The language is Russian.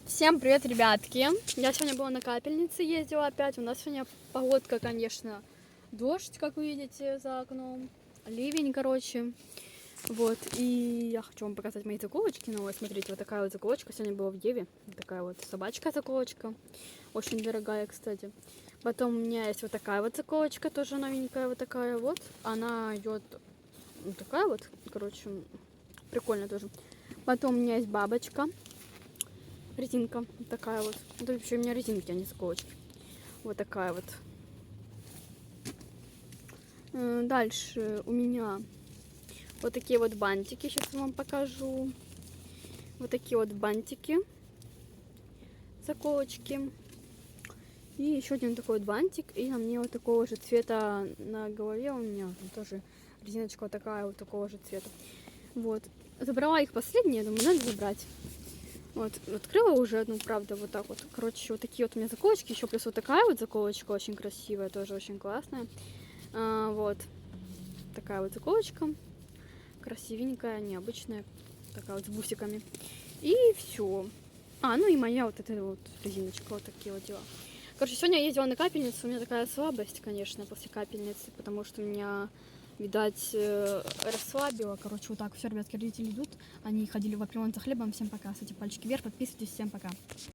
Всем привет, ребятки! Я сегодня была на капельнице, ездила опять. У нас сегодня погодка, конечно, дождь, как вы видите за окном, ливень, короче. Вот, и я хочу вам показать мои заколочки новые. Смотрите, вот такая вот заколочка сегодня была в Еве. Вот такая вот собачка-заколочка. Очень дорогая, кстати. Потом у меня есть вот такая вот заколочка, тоже новенькая, вот такая вот. Она идет вот такая вот, короче, прикольно тоже. Потом у меня есть бабочка. Резинка вот такая вот. Это вообще у меня резинки, а не заколочки. Вот такая вот. Дальше у меня вот такие вот бантики. Сейчас я вам покажу. Вот такие вот бантики. Заколочки. И еще один такой вот бантик. И на мне вот такого же цвета на голове у меня тоже резиночка вот такая вот такого же цвета. Вот. Забрала их последние, думаю, надо забрать. Вот, открыла уже одну, правда, вот так вот. Короче, вот такие вот у меня заколочки. Еще плюс вот такая вот заколочка очень красивая, тоже очень классная. Вот. Такая вот заколочка. Красивенькая, необычная. Такая вот с бусиками. И все. Ну и моя вот эта вот резиночка. Вот такие вот дела. Короче, сегодня я ездила на капельницу. У меня такая слабость, конечно, после капельницы. Потому что меня, видать, расслабило. Короче, вот так все, ребятки, родители идут. Они ходили в Априон за хлебом. Всем пока. Ставьте пальчики вверх, подписывайтесь. Всем пока.